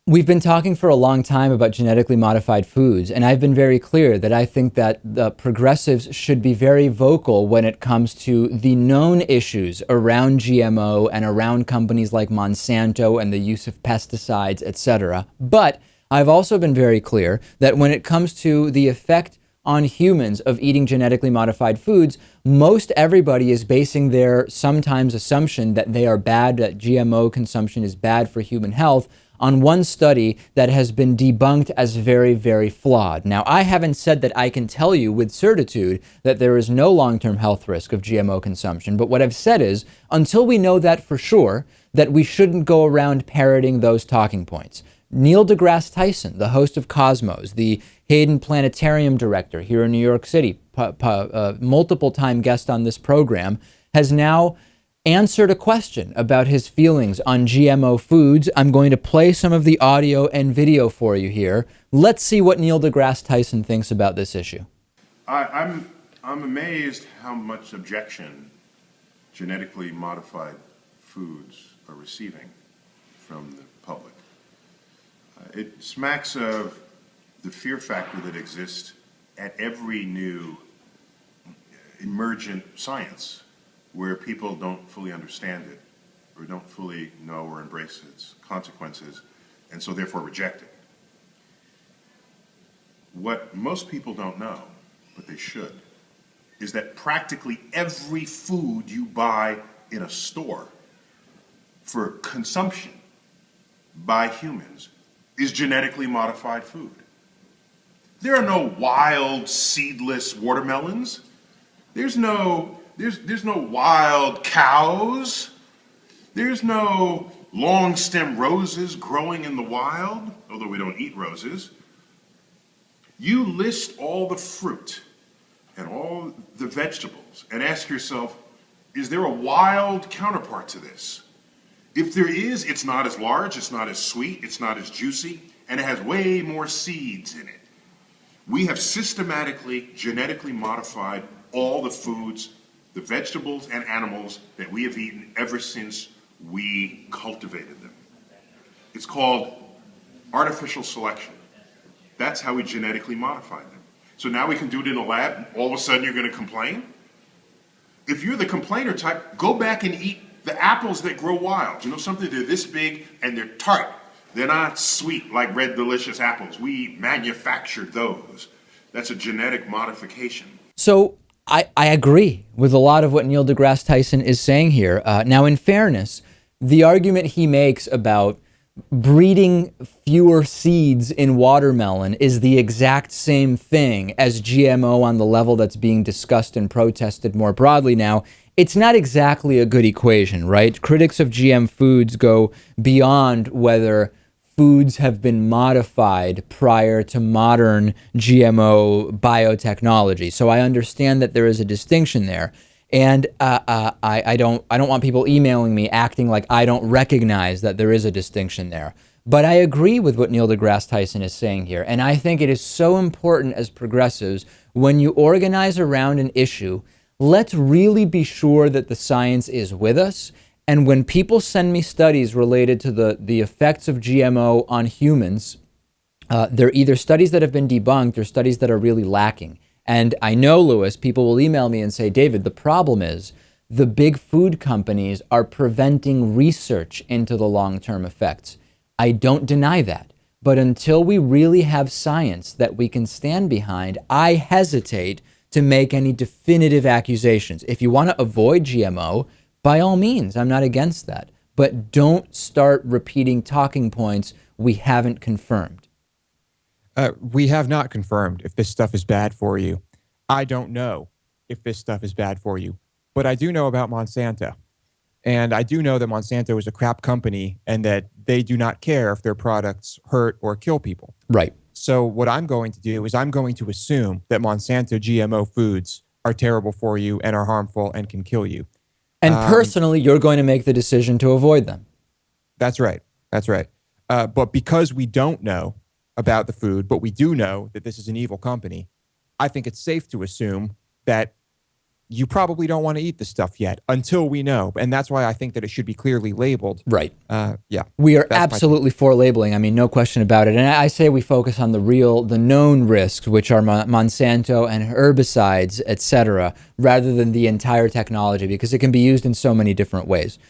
We've been talking for a long time about genetically modified foods, and I've been very clear that I think that the progressives should be very vocal when it comes to the known issues around GMO and around companies like Monsanto and the use of pesticides, etc. But I've also been very clear that when it comes to the effect on humans of eating genetically modified foods, most everybody is basing their sometimes assumption that they are bad, that GMO consumption is bad for human health, on one study that has been debunked as very, very flawed. Now, I haven't said that I can tell you with certitude that there is no long-term health risk of GMO consumption, but what I've said is, until we know that for sure, that we shouldn't go around parroting those talking points. Neil deGrasse Tyson, the host of Cosmos, the Hayden Planetarium director here in New York City, multiple-time guest on this program, has now answered a question about his feelings on GMO foods. I'm going to play some of the audio and video for you here. Let's see what Neil deGrasse Tyson thinks about this issue. I'm amazed how much objection genetically modified foods are receiving from the public. It smacks of the fear factor that exists at every new emergent science, where people don't fully understand it, or don't fully know or embrace its consequences, and so therefore reject it. What most people don't know, but they should, is that practically every food you buy in a store for consumption by humans is genetically modified food. There are no wild, seedless watermelons. There's no wild cows. There's no long stem roses growing in the wild, although we don't eat roses. You list all the fruit and all the vegetables and ask yourself, is there a wild counterpart to this? If there is, it's not as large, it's not as sweet, it's not as juicy, and it has way more seeds in it. We have systematically, genetically modified all the foods, the vegetables and animals that we have eaten ever since we cultivated them. It's called artificial selection. That's how we genetically modified them. So now we can do it in a lab. All of a sudden you're going to complain? If you're the complainer type, go back and eat the apples that grow wild. You know something? They're this big and they're tart. They're not sweet like red delicious apples. We manufactured those. That's a genetic modification. So I agree with a lot of what Neil deGrasse Tyson is saying here. Now, in fairness, the argument he makes about breeding fewer seeds in watermelon is the exact same thing as GMO on the level that's being discussed and protested more broadly now. It's not exactly a good equation, right? Critics of GM foods go beyond whether foods have been modified prior to modern GMO biotechnology. So I understand that there is a distinction there. And I don't want people emailing me acting like I don't recognize that there is a distinction there. But I agree with what Neil deGrasse Tyson is saying here. And I think it is so important as progressives, when you organize around an issue, let's really be sure that the science is with us. And when people send me studies related to the effects of GMO on humans, they're either studies that have been debunked or studies that are really lacking. And I know, Lewis, people will email me and say, David, the problem is the big food companies are preventing research into the long-term effects. I don't deny that. But until we really have science that we can stand behind, I hesitate to make any definitive accusations. If you want to avoid GMO, by all means, I'm not against that. But don't start repeating talking points we haven't confirmed. We have not confirmed if this stuff is bad for you. I don't know if this stuff is bad for you, but I do know about Monsanto. And I do know that Monsanto is a crap company and that they do not care if their products hurt or kill people. Right. So what I'm going to do is I'm going to assume that Monsanto GMO foods are terrible for you and are harmful and can kill you. And personally, you're going to make the decision to avoid them. That's right. That's right. But because we don't know about the food, but we do know that this is an evil company, I think it's safe to assume that you probably don't want to eat the stuff yet until we know. And that's why I think that it should be clearly labeled. Right. Yeah. We are That's my absolutely for labeling. I mean, no question about it. And I say we focus on the known risks, which are Monsanto and herbicides, et cetera, rather than the entire technology, because it can be used in so many different ways.